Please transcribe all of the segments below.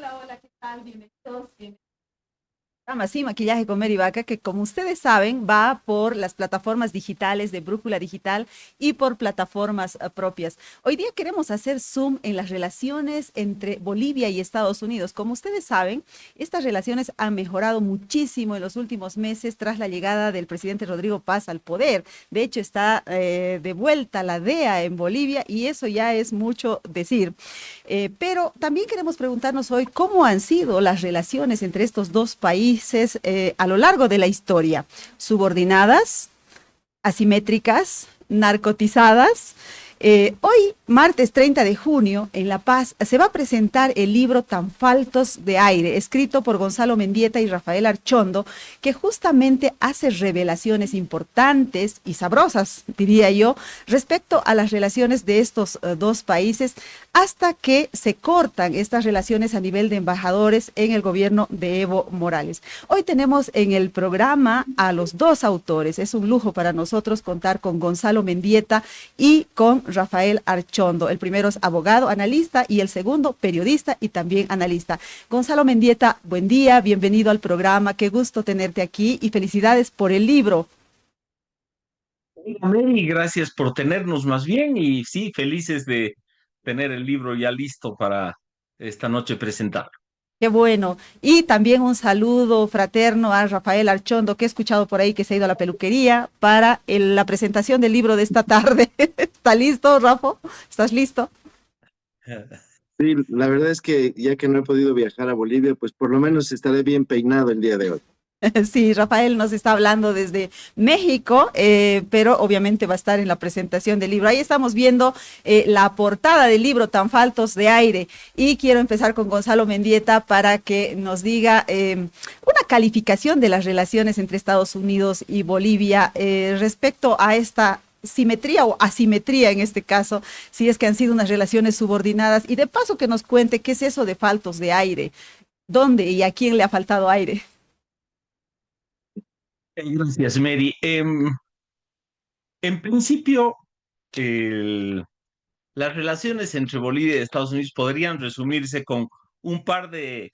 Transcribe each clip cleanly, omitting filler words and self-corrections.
Hola, ¿qué tal? Bienvenidos. Sí, Maquillaje con Mary Vaca, que como ustedes saben, va por las plataformas digitales de Brújula Digital y por plataformas propias. Hoy día queremos hacer zoom en las relaciones entre Bolivia y Estados Unidos. Como ustedes saben, estas relaciones han mejorado muchísimo en los últimos meses tras la llegada del presidente Rodrigo Paz al poder. De hecho, está de vuelta la DEA en Bolivia y eso ya es mucho decir. Pero también queremos preguntarnos hoy cómo han sido las relaciones entre estos dos países a lo largo de la historia. Subordinadas, asimétricas, narcotizadas. Hoy, martes 30 de junio, en La Paz, se va a presentar el libro Tan Faltos de Aire, escrito por Gonzalo Mendieta y Rafael Archondo, que justamente hace revelaciones importantes y sabrosas, diría yo, respecto a las relaciones de estos dos países, hasta que se cortan estas relaciones a nivel de embajadores en el gobierno de Evo Morales. Hoy tenemos en el programa a los dos autores. Es un lujo para nosotros contar con Gonzalo Mendieta y con Rafael Archondo. El primero es abogado, analista, y el segundo periodista y también analista. Gonzalo Mendieta, buen día, bienvenido al programa, qué gusto tenerte aquí y felicidades por el libro. Mary, gracias por tenernos más bien y sí, felices de tener el libro ya listo para esta noche presentar. Qué bueno. Y también un saludo fraterno a Rafael Archondo, que he escuchado por ahí que se ha ido a la peluquería para la presentación del libro de esta tarde. ¿Está listo, Rafa? ¿Estás listo? Sí, la verdad es que ya que no he podido viajar a Bolivia, pues por lo menos estaré bien peinado el día de hoy. Sí, Rafael nos está hablando desde México, pero obviamente va a estar en la presentación del libro. Ahí estamos viendo la portada del libro Tan Faltos de Aire y quiero empezar con Gonzalo Mendieta para que nos diga una calificación de las relaciones entre Estados Unidos y Bolivia respecto a esta simetría o asimetría en este caso, si es que han sido unas relaciones subordinadas y de paso que nos cuente qué es eso de faltos de aire, dónde y a quién le ha faltado aire. Gracias, Mary. En principio, el- las relaciones entre Bolivia y Estados Unidos podrían resumirse con un par de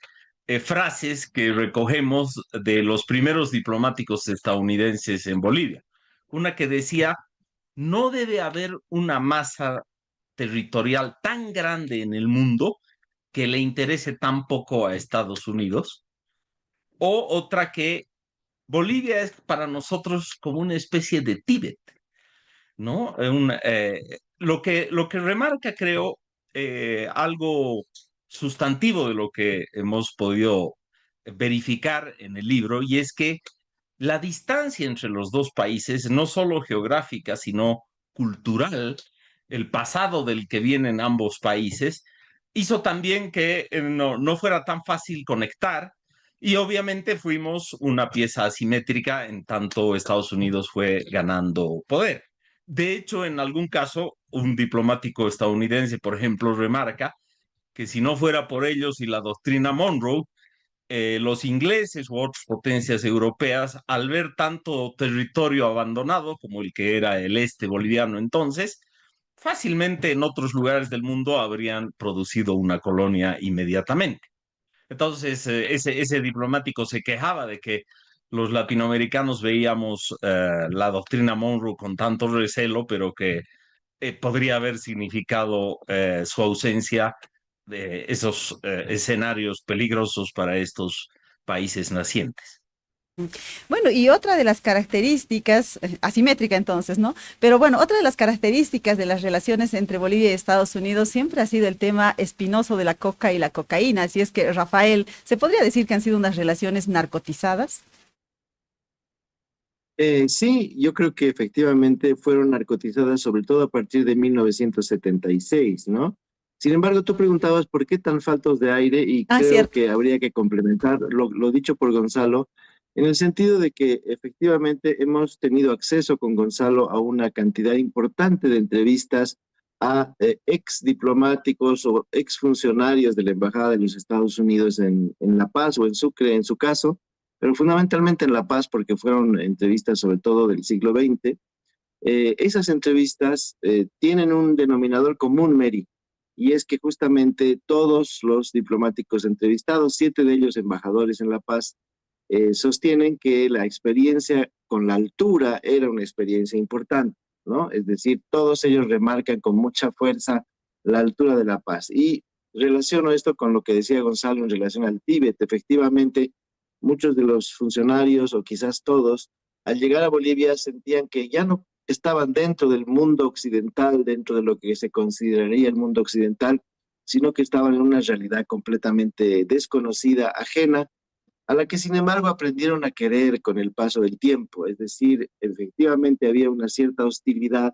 frases que recogemos de los primeros diplomáticos estadounidenses en Bolivia. Una que decía, no debe haber una masa territorial tan grande en el mundo que le interese tan poco a Estados Unidos. O otra que Bolivia es para nosotros como una especie de Tíbet, ¿no? Lo que remarca, creo, algo sustantivo de lo que hemos podido verificar en el libro, y es que la distancia entre los dos países, no solo geográfica, sino cultural, el pasado del que vienen ambos países, hizo también que no fuera tan fácil conectar y obviamente fuimos una pieza asimétrica en tanto Estados Unidos fue ganando poder. De hecho, en algún caso, un diplomático estadounidense, por ejemplo, remarca que si no fuera por ellos y la doctrina Monroe, los ingleses u otras potencias europeas, al ver tanto territorio abandonado como el que era el este boliviano entonces, fácilmente en otros lugares del mundo habrían producido una colonia inmediatamente. Entonces, ese diplomático se quejaba de que los latinoamericanos veíamos la doctrina Monroe con tanto recelo, pero que podría haber significado su ausencia de esos escenarios peligrosos para estos países nacientes. Bueno, y otra de las características, asimétrica entonces, ¿no? Pero bueno, otra de las características de las relaciones entre Bolivia y Estados Unidos siempre ha sido el tema espinoso de la coca y la cocaína. Así es que, Rafael, ¿se podría decir que han sido unas relaciones narcotizadas? Sí, yo creo que efectivamente fueron narcotizadas sobre todo a partir de 1976, ¿no? Sin embargo, tú preguntabas por qué tan faltos de aire y Ah, creo cierto. que habría que complementar lo dicho por Gonzalo en el sentido de que efectivamente hemos tenido acceso con Gonzalo a una cantidad importante de entrevistas a ex diplomáticos o ex funcionarios de la Embajada de los Estados Unidos en La Paz o en Sucre, en su caso, pero fundamentalmente en La Paz porque fueron entrevistas sobre todo del siglo XX. Esas entrevistas tienen un denominador común, Mary, y es que justamente todos los diplomáticos entrevistados, 7 de ellos embajadores en La Paz, sostienen que la experiencia con la altura era una experiencia importante, ¿no? Es decir, todos ellos remarcan con mucha fuerza la altura de La Paz. Y relaciono esto con lo que decía Gonzalo en relación al Tíbet. Efectivamente, muchos de los funcionarios, o quizás todos, al llegar a Bolivia sentían que ya no estaban dentro del mundo occidental, dentro de lo que se consideraría el mundo occidental, sino que estaban en una realidad completamente desconocida, ajena, a la que sin embargo aprendieron a querer con el paso del tiempo. Es decir, efectivamente había una cierta hostilidad,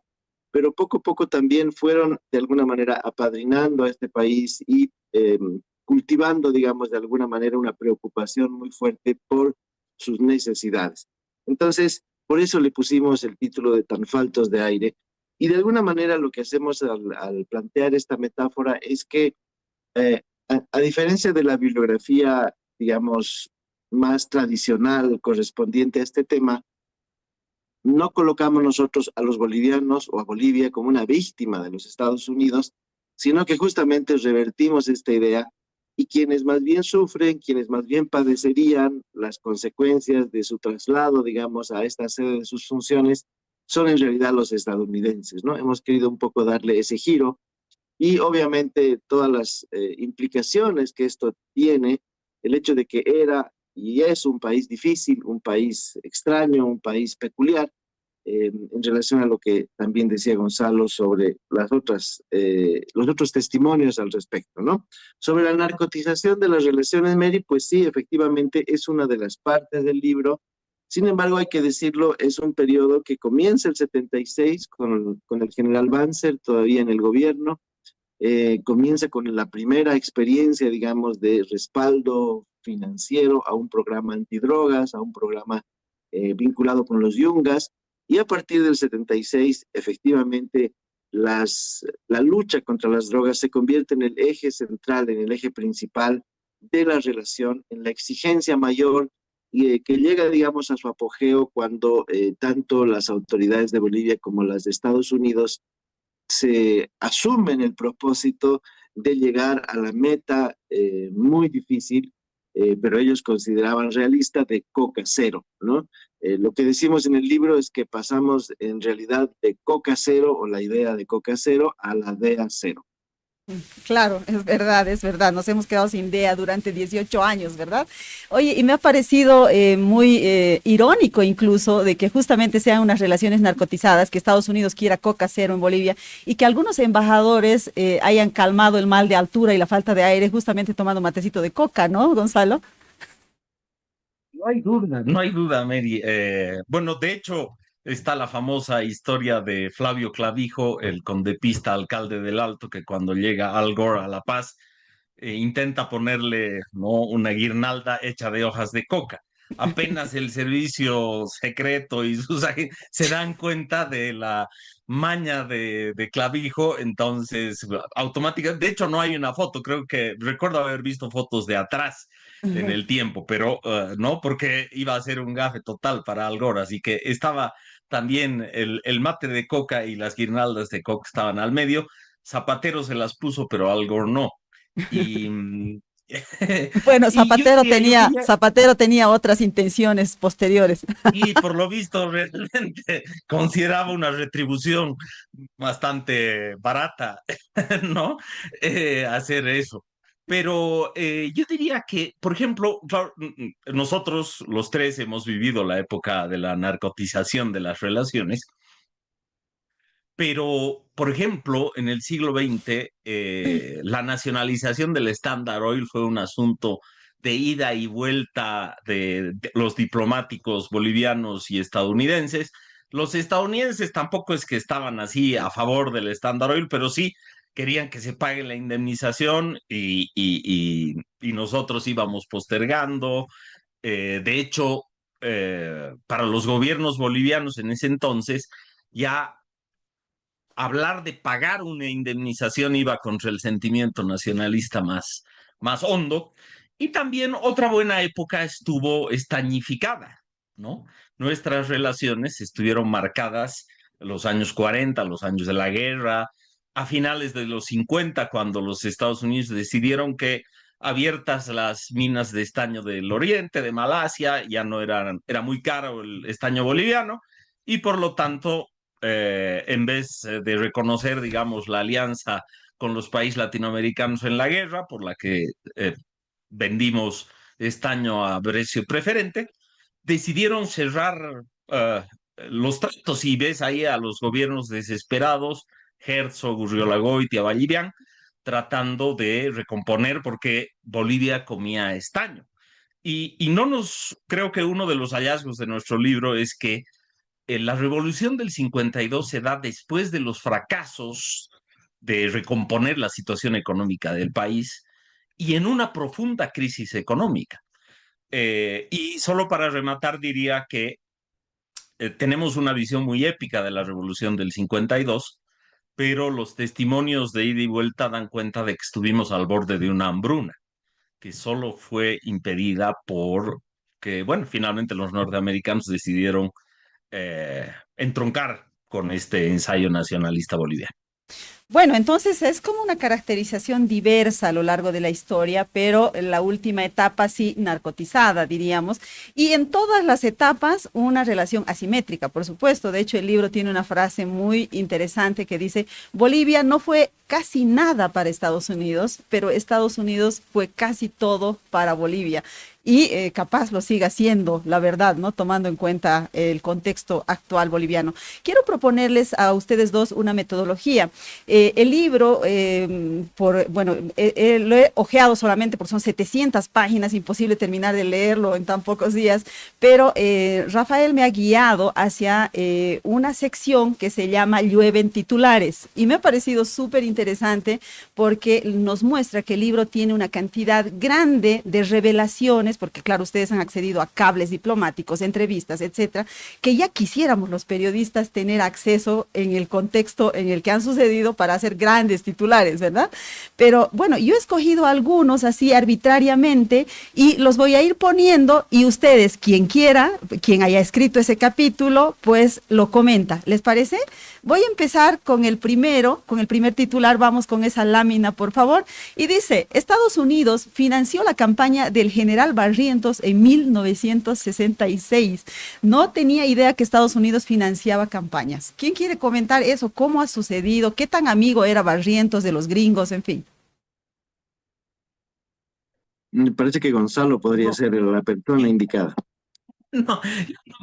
pero poco a poco también fueron de alguna manera apadrinando a este país y cultivando, digamos, de alguna manera una preocupación muy fuerte por sus necesidades. Entonces, por eso le pusimos el título de Tan faltos de aire. Y de alguna manera lo que hacemos al plantear esta metáfora es que, a diferencia de la bibliografía, digamos, más tradicional correspondiente a este tema, no colocamos nosotros a los bolivianos o a Bolivia como una víctima de los Estados Unidos, sino que justamente revertimos esta idea y quienes más bien sufren, quienes más bien padecerían las consecuencias de su traslado, digamos, a esta sede de sus funciones, son en realidad los estadounidenses, ¿no? Hemos querido un poco darle ese giro y obviamente todas las implicaciones que esto tiene, el hecho de que era y es un país difícil, un país extraño, un país peculiar, en relación a lo que también decía Gonzalo sobre los otros testimonios al respecto, ¿no? Sobre la narcotización de las relaciones, Mary, pues sí, efectivamente es una de las partes del libro. Sin embargo, hay que decirlo, es un periodo que comienza el 76 con el general Banzer todavía en el gobierno, comienza con la primera experiencia, digamos, de respaldo financiero a un programa antidrogas, a un programa vinculado con los yungas, y a partir del 76, efectivamente, la lucha contra las drogas se convierte en el eje central, en el eje principal de la relación, en la exigencia mayor y que llega, digamos, a su apogeo cuando tanto las autoridades de Bolivia como las de Estados Unidos se asumen el propósito de llegar a la meta muy difícil, pero ellos consideraban realista, de coca cero, ¿no? Lo que decimos en el libro es que pasamos en realidad de coca cero o la idea de coca cero a la DEA cero. Claro, es verdad, nos hemos quedado sin DEA durante 18 años, ¿verdad? Oye, y me ha parecido muy irónico incluso de que justamente sean unas relaciones narcotizadas, que Estados Unidos quiera coca cero en Bolivia y que algunos embajadores hayan calmado el mal de altura y la falta de aire justamente tomando matecito de coca, ¿no, Gonzalo? No hay duda, no hay duda, Mary. Bueno, de hecho, está la famosa historia de Flavio Clavijo, el condepista alcalde del Alto, que cuando llega Al Gore a La Paz, intenta ponerle, ¿no?, una guirnalda hecha de hojas de coca. Apenas el servicio secreto y sus se dan cuenta de la maña de Clavijo, entonces automáticamente, de hecho no hay una foto, creo que recuerdo haber visto fotos de atrás en el tiempo, pero no, porque iba a ser un gafe total para Al Gore, así que estaba también el mate de coca y las guirnaldas de coca estaban al medio. Zapatero se las puso, pero Al Gore no. Y, Bueno, y yo quería, Zapatero tenía otras intenciones posteriores. y por lo visto realmente consideraba una retribución bastante barata, ¿no? Hacer eso. Pero yo diría que, por ejemplo, claro, nosotros los tres hemos vivido la época de la narcotización de las relaciones, pero, por ejemplo, en el siglo XX, la nacionalización del Standard Oil fue un asunto de ida y vuelta de los diplomáticos bolivianos y estadounidenses. Los estadounidenses tampoco es que estaban así a favor del Standard Oil, pero sí querían que se pague la indemnización y nosotros íbamos postergando. De hecho, para los gobiernos bolivianos en ese entonces, ya hablar de pagar una indemnización iba contra el sentimiento nacionalista más hondo. Y también otra buena época estuvo estañificada, ¿no? Nuestras relaciones estuvieron marcadas los años 40, los años de la guerra, a finales de los 50, cuando los Estados Unidos decidieron que abiertas las minas de estaño del oriente, de Malasia, ya no era muy caro el estaño boliviano, y por lo tanto, en vez de reconocer, digamos, la alianza con los países latinoamericanos en la guerra, por la que vendimos estaño a precio preferente, decidieron cerrar los tratos y ves ahí a los gobiernos desesperados, Herzog, Urriolagoit y Avallirián, tratando de recomponer porque Bolivia comía estaño. Y no nos, creo que uno de los hallazgos de nuestro libro es que la revolución del 52 se da después de los fracasos de recomponer la situación económica del país y en una profunda crisis económica. Y solo para rematar diría que tenemos una visión muy épica de la revolución del 52, pero los testimonios de ida y vuelta dan cuenta de que estuvimos al borde de una hambruna, que solo fue impedida por que, bueno, finalmente los norteamericanos decidieron entroncar con este ensayo nacionalista boliviano. Bueno, entonces es como una caracterización diversa a lo largo de la historia, pero en la última etapa sí narcotizada, diríamos, y en todas las etapas una relación asimétrica, por supuesto. De hecho, el libro tiene una frase muy interesante que dice, Bolivia no fue casi nada para Estados Unidos, pero Estados Unidos fue casi todo para Bolivia. Y capaz lo siga siendo, la verdad, ¿no? Tomando en cuenta el contexto actual boliviano. Quiero proponerles a ustedes dos una metodología. El libro, bueno, lo he ojeado solamente porque son 700 páginas, imposible terminar de leerlo en tan pocos días, pero Rafael me ha guiado hacia una sección que se llama Llueven titulares y me ha parecido súper interesante porque nos muestra que el libro tiene una cantidad grande de revelaciones, porque claro, ustedes han accedido a cables diplomáticos, entrevistas, etcétera, que ya quisiéramos los periodistas tener acceso en el contexto en el que han sucedido para hacer grandes titulares, ¿verdad? Pero bueno, yo he escogido algunos así arbitrariamente y los voy a ir poniendo y ustedes, quien quiera, quien haya escrito ese capítulo, pues lo comenta. ¿Les parece? Voy a empezar con el primer titular, vamos con esa lámina, por favor. Y dice, Estados Unidos financió la campaña del general Barrientos en 1966. No tenía idea que Estados Unidos financiaba campañas. ¿Quién quiere comentar eso? ¿Cómo ha sucedido? ¿Qué tan amigo era Barrientos de los gringos? En fin. Me parece que Gonzalo podría ser la persona indicada. No,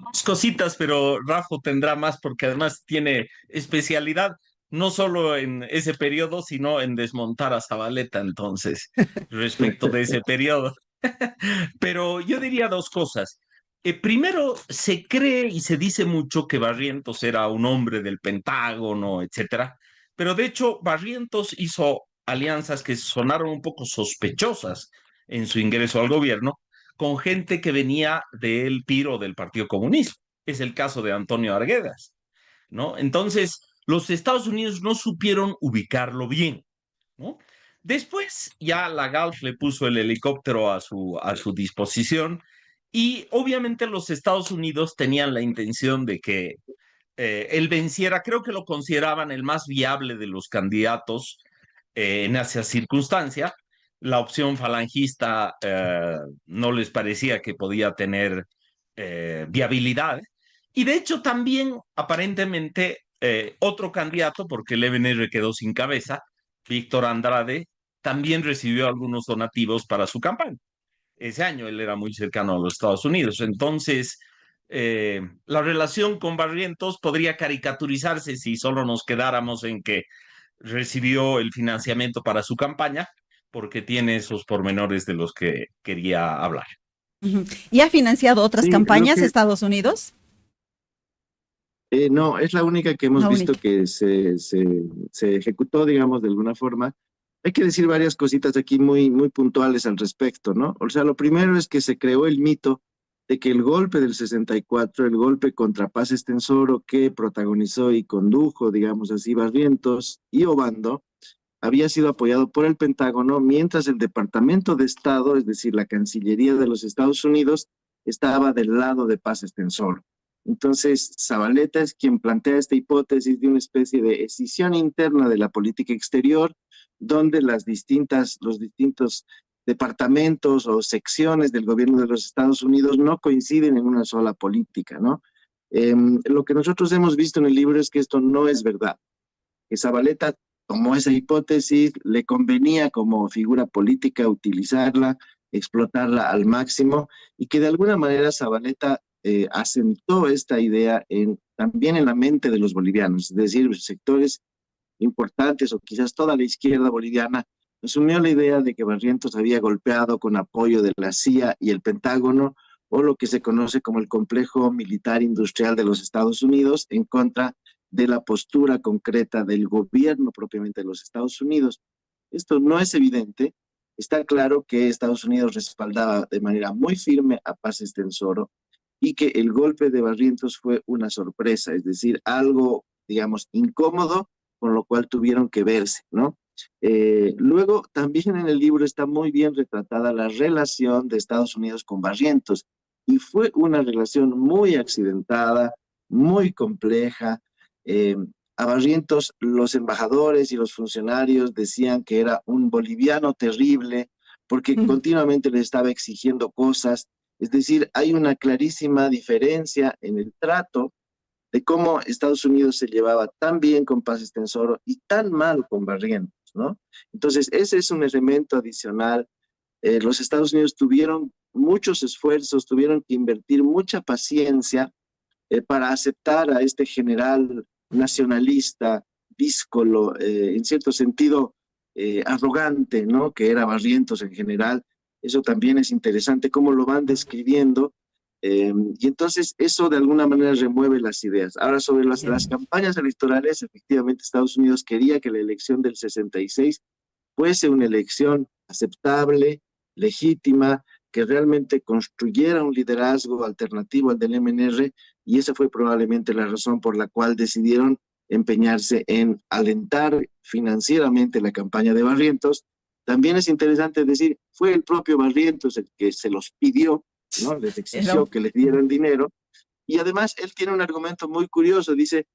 dos cositas, pero Rafa tendrá más porque además tiene especialidad no solo en ese periodo, sino en desmontar a Zabaleta, entonces, respecto de ese periodo. Pero yo diría dos cosas. Primero, se cree y se dice mucho que Barrientos era un hombre del Pentágono, etcétera, pero de hecho Barrientos hizo alianzas que sonaron un poco sospechosas en su ingreso al gobierno con gente que venía del PIR o del Partido Comunista. Es el caso de Antonio Arguedas, ¿no? Entonces, los Estados Unidos no supieron ubicarlo bien, ¿no? Después ya la Gulf le puso el helicóptero a su disposición y obviamente los Estados Unidos tenían la intención de que él venciera, creo que lo consideraban el más viable de los candidatos en esa circunstancia. La opción falangista no les parecía que podía tener viabilidad. Y de hecho también aparentemente otro candidato, porque el MNR quedó sin cabeza, Víctor Andrade, también recibió algunos donativos para su campaña. Ese año él era muy cercano a los Estados Unidos. Entonces, la relación con Barrientos podría caricaturizarse si solo nos quedáramos en que recibió el financiamiento para su campaña, porque tiene esos pormenores de los que quería hablar. ¿Y ha financiado otras Sí, campañas Estados Unidos? No, es la única que hemos La visto única. que se ejecutó, digamos, de alguna forma. Hay que decir varias cositas aquí muy puntuales al respecto, ¿no? O sea, lo primero es que se creó el mito de que el golpe del 64, el golpe contra Paz Estenssoro que protagonizó y condujo, digamos así, Barrientos y Obando, había sido apoyado por el Pentágono, mientras el Departamento de Estado, es decir, la Cancillería de los Estados Unidos, estaba del lado de Paz Estenssoro. Entonces, Zabaleta es quien plantea esta hipótesis de una especie de escisión interna de la política exterior, donde los distintos departamentos o secciones del gobierno de los Estados Unidos no coinciden en una sola política, ¿no? Lo que nosotros hemos visto en el libro es que esto no es verdad, que Zabaleta tomó esa hipótesis, le convenía como figura política utilizarla, explotarla al máximo, y que de alguna manera Zabaleta asentó esta idea también en la mente de los bolivianos, es decir, sectores importantes o quizás toda la izquierda boliviana asumió la idea de que Barrientos había golpeado con apoyo de la CIA y el Pentágono, o lo que se conoce como el complejo militar industrial de los Estados Unidos, en contra de la postura concreta del gobierno propiamente de los Estados Unidos. Esto no es evidente. Está claro que Estados Unidos respaldaba de manera muy firme a Paz Estenssoro y que el golpe de Barrientos fue una sorpresa, es decir, algo, digamos, incómodo, con lo cual tuvieron que verse, ¿no? Luego, también en el libro está muy bien retratada la relación de Estados Unidos con Barrientos, y fue una relación muy accidentada, muy compleja. A Barrientos los embajadores y los funcionarios decían que era un boliviano terrible porque continuamente le estaba exigiendo cosas. Es decir, hay una clarísima diferencia en el trato de cómo Estados Unidos se llevaba tan bien con Paz Estenssoro y tan mal con Barrientos, ¿no? Entonces, ese es un elemento adicional. Los Estados Unidos tuvieron muchos esfuerzos, tuvieron que invertir mucha paciencia para aceptar a este general nacionalista, díscolo, en cierto sentido arrogante, ¿no? Que era Barrientos en general. Eso también es interesante, cómo lo van describiendo. Y entonces eso de alguna manera remueve las ideas. Ahora, sobre las campañas electorales, efectivamente Estados Unidos quería que la elección del 66 fuese una elección aceptable, legítima, que realmente construyera un liderazgo alternativo al del MNR, y esa fue probablemente la razón por la cual decidieron empeñarse en alentar financieramente la campaña de Barrientos. También es interesante decir, fue el propio Barrientos el que se los pidió, ¿no? Les exigió que les dieran dinero, y además él tiene un argumento muy curioso, dice,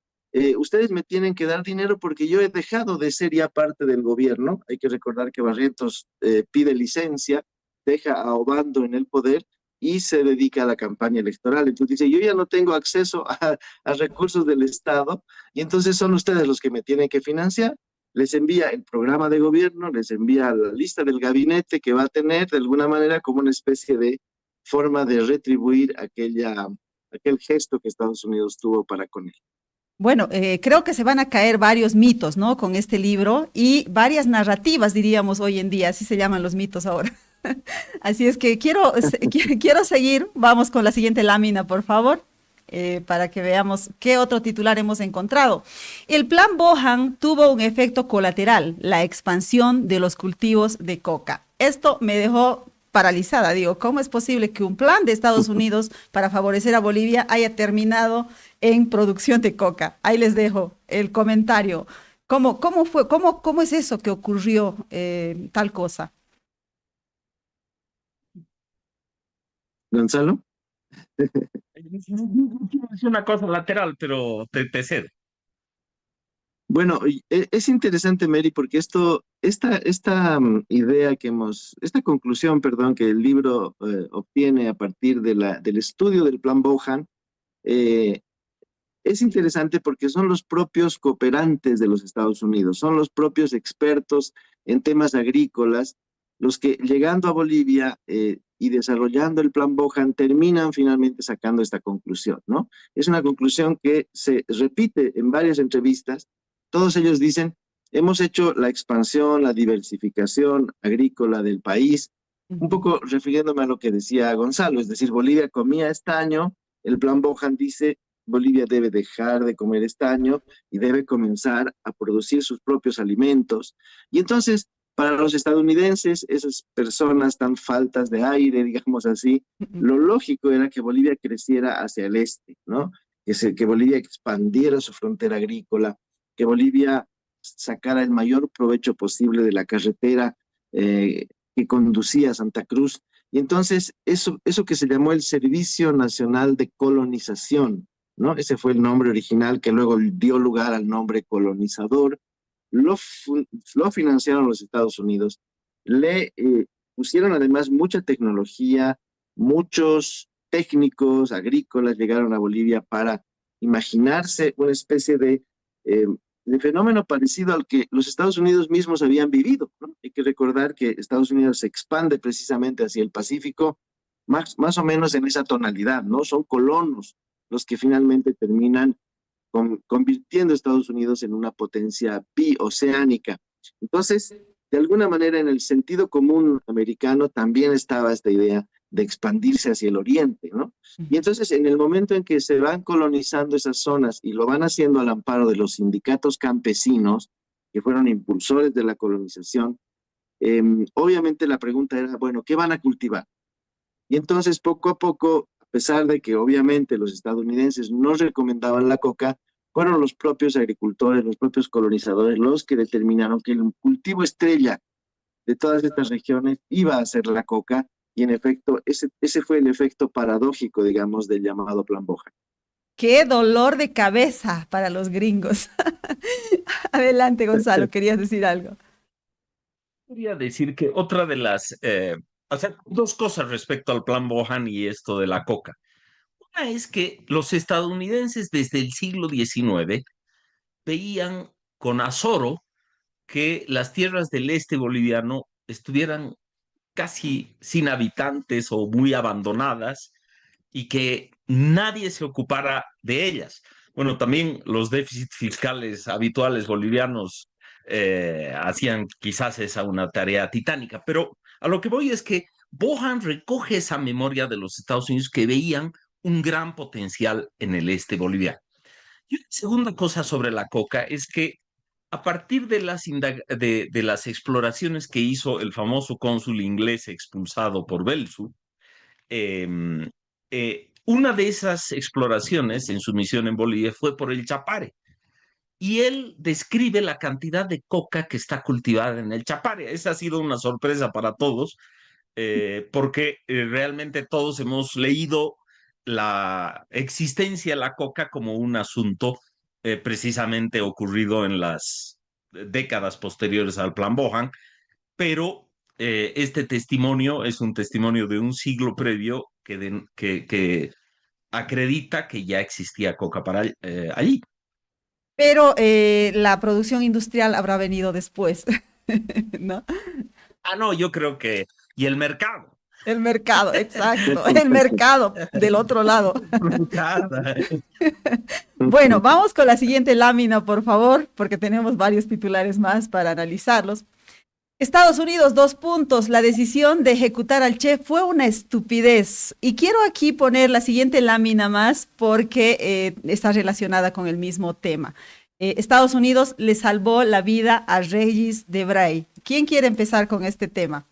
ustedes me tienen que dar dinero porque yo he dejado de ser ya parte del gobierno. Hay que recordar que Barrientos pide licencia, deja a Obando en el poder y se dedica a la campaña electoral. Entonces dice, yo ya no tengo acceso a recursos del Estado, y entonces son ustedes los que me tienen que financiar. Les envía el programa de gobierno, les envía la lista del gabinete que va a tener, de alguna manera como una especie de forma de retribuir aquel gesto que Estados Unidos tuvo para con él. Bueno, creo que se van a caer varios mitos, ¿no? Con este libro y varias narrativas, diríamos hoy en día, así se llaman los mitos ahora. Así es que quiero seguir. Vamos con la siguiente lámina, por favor, para que veamos qué otro titular hemos encontrado. El plan Bohan tuvo un efecto colateral, la expansión de los cultivos de coca. Esto me dejó paralizada. Digo, ¿cómo es posible que un plan de Estados Unidos para favorecer a Bolivia haya terminado en producción de coca? Ahí les dejo el comentario. ¿Cómo fue? ¿Cómo es eso que ocurrió tal cosa? Gonzalo. Es una cosa lateral, pero te cedo. Bueno, es interesante, Mary, porque idea esta conclusión, perdón, que el libro obtiene a partir del estudio del plan Bohan, es interesante porque son los propios cooperantes de los Estados Unidos, son los propios expertos en temas agrícolas, los que llegando a Bolivia y desarrollando el plan Bohan terminan finalmente sacando esta conclusión, ¿no? Es una conclusión que se repite en varias entrevistas. Todos ellos dicen, hemos hecho la expansión, la diversificación agrícola del país, un poco refiriéndome a lo que decía Gonzalo, es decir, Bolivia comía estaño, el plan Bohan dice, Bolivia debe dejar de comer estaño y debe comenzar a producir sus propios alimentos. Y entonces, para los estadounidenses, esas personas tan faltas de aire, digamos así, lo lógico era que Bolivia creciera hacia el este, ¿no? Que Bolivia expandiera su frontera agrícola, que Bolivia sacara el mayor provecho posible de la carretera que conducía a Santa Cruz. Y entonces eso que se llamó el Servicio Nacional de Colonización, ¿no? Ese fue el nombre original que luego dio lugar al nombre colonizador. Lo financiaron los Estados Unidos. Le pusieron además mucha tecnología, muchos técnicos agrícolas llegaron a Bolivia para imaginarse una especie de fenómeno parecido al que los Estados Unidos mismos habían vivido, ¿no? Hay que recordar que Estados Unidos se expande precisamente hacia el Pacífico, más o menos en esa tonalidad, ¿no? Son colonos los que finalmente terminan convirtiendo a Estados Unidos en una potencia bioceánica. Entonces, de alguna manera, en el sentido común americano también estaba esta idea de expandirse hacia el oriente, ¿no? Y entonces, en el momento en que se van colonizando esas zonas y lo van haciendo al amparo de los sindicatos campesinos, que fueron impulsores de la colonización, obviamente la pregunta era, bueno, ¿qué van a cultivar? Y entonces, poco a poco, a pesar de que obviamente los estadounidenses no recomendaban la coca, fueron los propios agricultores, los propios colonizadores los que determinaron que el cultivo estrella de todas estas regiones iba a ser la coca, y en efecto, ese fue el efecto paradójico, digamos, del llamado Plan Bohan. Qué dolor de cabeza para los gringos. Adelante, Gonzalo, querías decir algo. Quería decir que otra de o sea, dos cosas respecto al Plan Bohan y esto de la coca. Una es que los estadounidenses desde el siglo XIX veían con azoro que las tierras del este boliviano estuvieran casi sin habitantes o muy abandonadas y que nadie se ocupara de ellas. Bueno, también los déficits fiscales habituales bolivianos hacían quizás esa una tarea titánica, pero a lo que voy es que Bohan recoge esa memoria de los Estados Unidos que veían un gran potencial en el este boliviano. Y una segunda cosa sobre la coca es que a partir de de las exploraciones que hizo el famoso cónsul inglés expulsado por Belsu, eh, una de esas exploraciones en su misión en Bolivia fue por el Chapare. Y él describe la cantidad de coca que está cultivada en el Chapare. Esa ha sido una sorpresa para todos, porque realmente todos hemos leído la existencia de la coca como un asunto precisamente ocurrido en las décadas posteriores al Plan Bohan, pero este testimonio es un testimonio de un siglo previo que acredita que ya existía coca para allí. Pero la producción industrial habrá venido después, ¿no? Ah, no, yo creo que... Y el mercado. El mercado, exacto, el mercado del otro lado. Bueno, vamos con la siguiente lámina, por favor, porque tenemos varios titulares más para analizarlos. Estados Unidos, 2 puntos. La decisión de ejecutar al Che fue una estupidez. Y quiero aquí poner la siguiente lámina más porque está relacionada con el mismo tema. Estados Unidos le salvó la vida a Regis Debray. ¿Quién quiere empezar con este tema?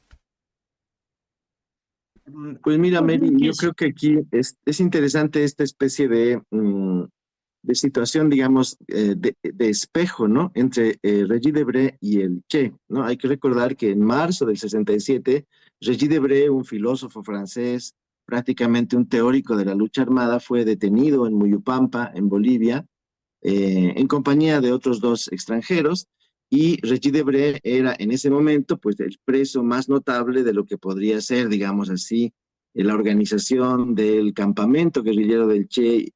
Pues mira, Mary, yo creo que aquí es interesante esta especie de situación, digamos, de espejo, ¿no? Entre Regis Debray y el Che, ¿no? Hay que recordar que en marzo del 67, Regis Debray, un filósofo francés, prácticamente un teórico de la lucha armada, fue detenido en Muyupampa, en Bolivia, en compañía de otros 2 extranjeros, y Regis Debray era en ese momento pues el preso más notable de lo que podría ser, digamos así, la organización del campamento guerrillero del Che,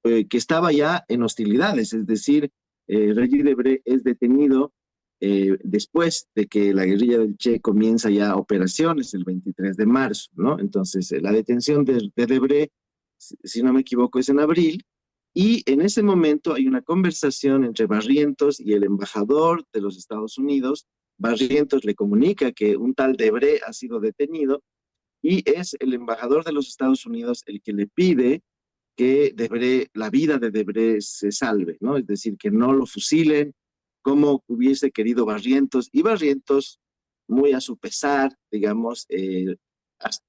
que estaba ya en hostilidades, es decir, Regis Debray es detenido después de que la guerrilla del Che comienza ya operaciones el 23 de marzo, ¿no? Entonces, la detención de Debray, si no me equivoco, es en abril, y en ese momento hay una conversación entre Barrientos y el embajador de los Estados Unidos. Barrientos le comunica que un tal Debray ha sido detenido, y es el embajador de los Estados Unidos el que le pide que la vida de Debray se salve, ¿no? Es decir, que no lo fusilen como hubiese querido Barrientos, y Barrientos, muy a su pesar, digamos,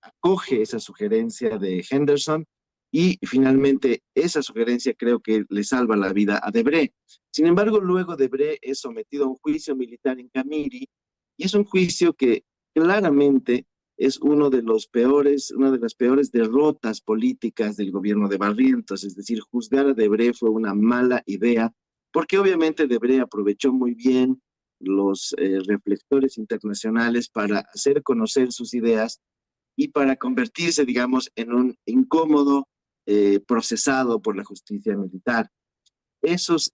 acoge esa sugerencia de Henderson, y finalmente esa sugerencia creo que le salva la vida a Debray. Sin embargo, luego Debray es sometido a un juicio militar en Camiri, y es un juicio que claramente es una de las peores derrotas políticas del gobierno de Barrientos. Es decir, juzgar a Debré fue una mala idea, porque obviamente Debré aprovechó muy bien los reflectores internacionales para hacer conocer sus ideas y para convertirse, digamos, en un incómodo procesado por la justicia militar. Esas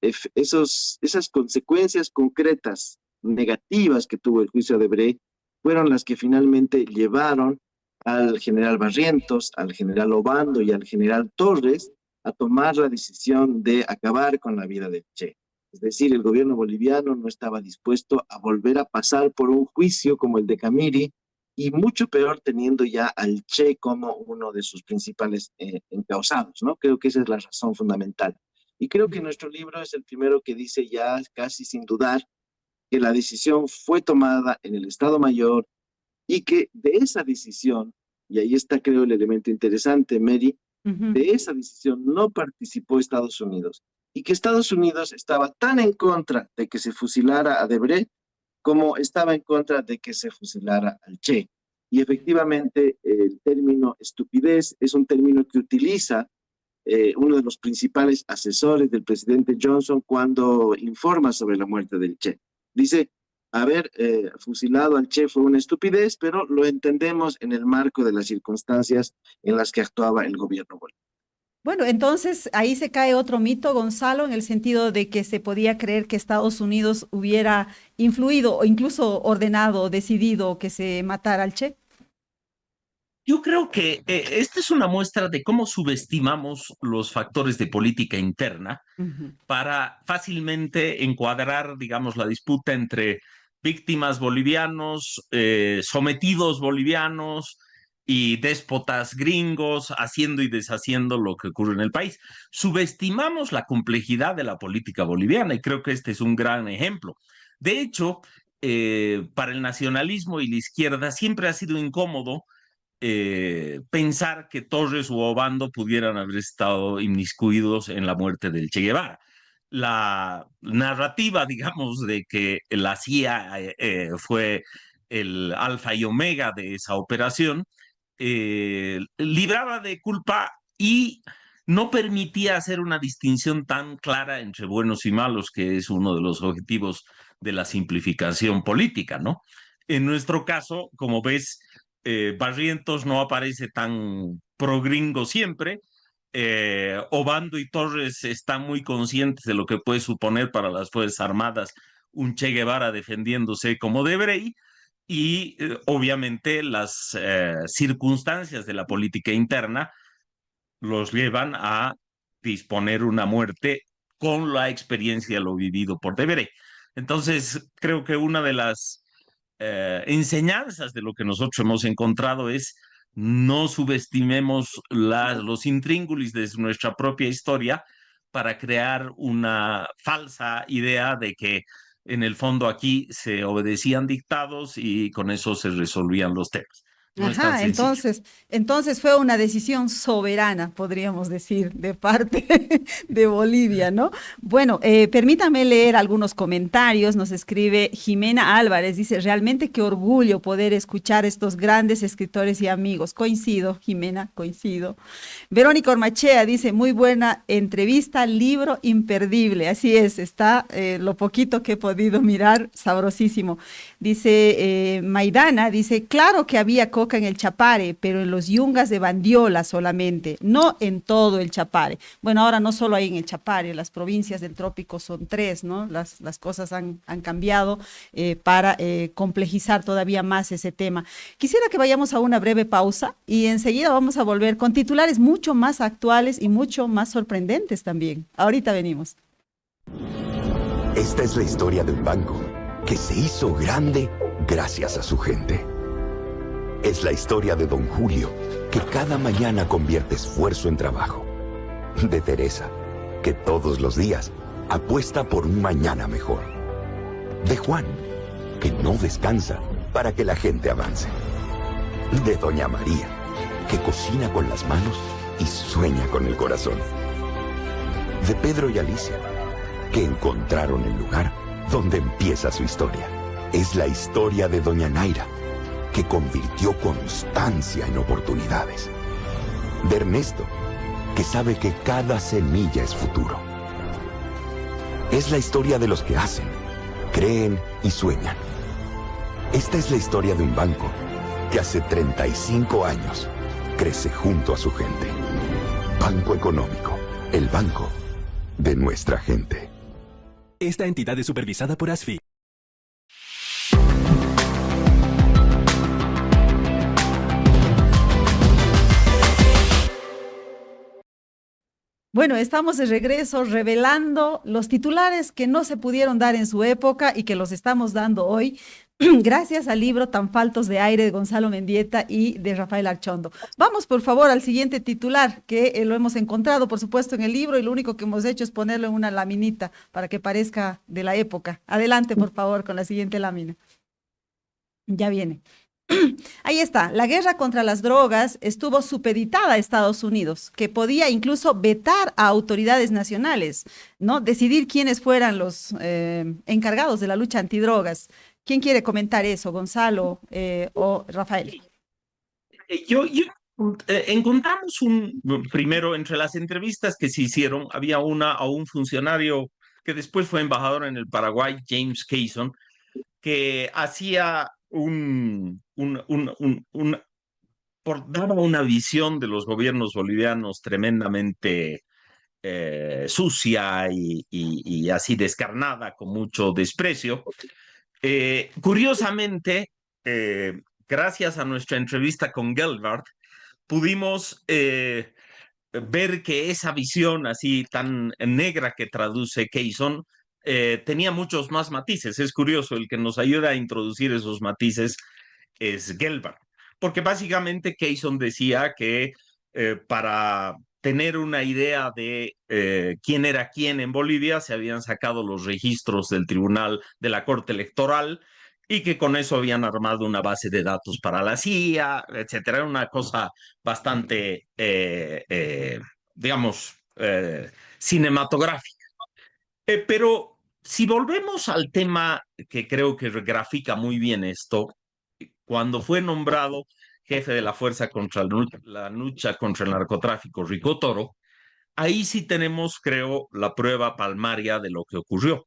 consecuencias concretas negativas que tuvo el juicio de Debré fueron las que finalmente llevaron al general Barrientos, al general Obando y al general Torres a tomar la decisión de acabar con la vida del Che. Es decir, el gobierno boliviano no estaba dispuesto a volver a pasar por un juicio como el de Camiri, y mucho peor teniendo ya al Che como uno de sus principales encausados, ¿no? Creo que esa es la razón fundamental. Y creo que nuestro libro es el primero que dice ya casi sin dudar que la decisión fue tomada en el Estado Mayor y que de esa decisión, y ahí está creo el elemento interesante, Mary, de esa decisión no participó Estados Unidos, y que Estados Unidos estaba tan en contra de que se fusilara a Debré como estaba en contra de que se fusilara al Che. Y efectivamente el término estupidez es un término que utiliza uno de los principales asesores del presidente Johnson cuando informa sobre la muerte del Che. Dice, haber fusilado al Che fue una estupidez, pero lo entendemos en el marco de las circunstancias en las que actuaba el gobierno boliviano. Bueno, entonces ahí se cae otro mito, Gonzalo, en el sentido de que se podía creer que Estados Unidos hubiera influido o incluso ordenado o decidido que se matara al Che. Yo creo que esta es una muestra de cómo subestimamos los factores de política interna para fácilmente encuadrar, digamos, la disputa entre víctimas bolivianos, sometidos bolivianos y déspotas gringos, haciendo y deshaciendo lo que ocurre en el país. Subestimamos la complejidad de la política boliviana y creo que este es un gran ejemplo. De hecho, para el nacionalismo y la izquierda siempre ha sido incómodo pensar que Torres u Obando pudieran haber estado inmiscuidos en la muerte del Che Guevara. La narrativa, digamos, de que la CIA fue el alfa y omega de esa operación, libraba de culpa y no permitía hacer una distinción tan clara entre buenos y malos, que es uno de los objetivos de la simplificación política, ¿no? En nuestro caso, como ves, Barrientos no aparece tan pro-gringo siempre. Obando y Torres están muy conscientes de lo que puede suponer para las Fuerzas Armadas un Che Guevara defendiéndose como Debré, y obviamente las circunstancias de la política interna los llevan a disponer una muerte con la experiencia de lo vivido por Debré. Entonces, creo que una de las enseñanzas de lo que nosotros hemos encontrado es no subestimemos los intríngulis de nuestra propia historia para crear una falsa idea de que en el fondo aquí se obedecían dictados y con eso se resolvían los temas. No es tan Ajá, sencillo. entonces fue una decisión soberana, podríamos decir, de parte de Bolivia, ¿no? Bueno, permítame leer algunos comentarios. Nos escribe Jimena Álvarez, dice, realmente qué orgullo poder escuchar estos grandes escritores y amigos. Coincido, Jimena, coincido. Verónica Ormachea dice, muy buena entrevista, libro imperdible. Así es, está lo poquito que he podido mirar, sabrosísimo. Dice Maidana, dice, claro que había coca en el Chapare, pero en los yungas de Bandiola solamente, no en todo el Chapare. Bueno, ahora no solo hay en el Chapare, las provincias del trópico son 3, ¿no? Las cosas han cambiado para complejizar todavía más ese tema. Quisiera que vayamos a una breve pausa y enseguida vamos a volver con titulares mucho más actuales y mucho más sorprendentes también. Ahorita venimos. Esta es la historia de un banco que se hizo grande gracias a su gente. Es la historia de Don Julio, que cada mañana convierte esfuerzo en trabajo. De Teresa, que todos los días apuesta por un mañana mejor. De Juan, que no descansa para que la gente avance. De Doña María, que cocina con las manos y sueña con el corazón. De Pedro y Alicia, que encontraron el lugar donde empieza su historia. Es la historia de Doña Naira, que convirtió constancia en oportunidades. De Ernesto, que sabe que cada semilla es futuro. Es la historia de los que hacen, creen y sueñan. Esta es la historia de un banco que hace 35 años crece junto a su gente. Banco Económico, el banco de nuestra gente. Esta entidad es supervisada por ASFI. Bueno, estamos de regreso revelando los titulares que no se pudieron dar en su época y que los estamos dando hoy gracias al libro Tan faltos de aire de Gonzalo Mendieta y de Rafael Archondo. Vamos por favor al siguiente titular que lo hemos encontrado por supuesto en el libro y lo único que hemos hecho es ponerlo en una laminita para que parezca de la época. Adelante por favor con la siguiente lámina. Ya viene. Ahí está, la guerra contra las drogas estuvo supeditada a Estados Unidos, que podía incluso vetar a autoridades nacionales, ¿no? Decidir quiénes fueran los encargados de la lucha antidrogas. ¿Quién quiere comentar eso, Gonzalo o Rafael? Encontramos primero entre las entrevistas que se hicieron, había una a un funcionario que después fue embajador en el Paraguay, James Kayson, que hacía daba una visión de los gobiernos bolivianos tremendamente sucia y así descarnada, con mucho desprecio. Curiosamente, gracias a nuestra entrevista con Gelbart, pudimos ver que esa visión así tan negra que traduce Kayson tenía muchos más matices. Es curioso, el que nos ayuda a introducir esos matices es Gelbart, porque básicamente Kayson decía que para tener una idea de quién era quién en Bolivia se habían sacado los registros del tribunal de la Corte Electoral y que con eso habían armado una base de datos para la CIA, etcétera. Era una cosa bastante, digamos, cinematográfica. Pero si volvemos al tema que creo que grafica muy bien esto, cuando fue nombrado jefe de la Fuerza contra la lucha contra el narcotráfico, Rico Toro, ahí sí tenemos, creo, la prueba palmaria de lo que ocurrió.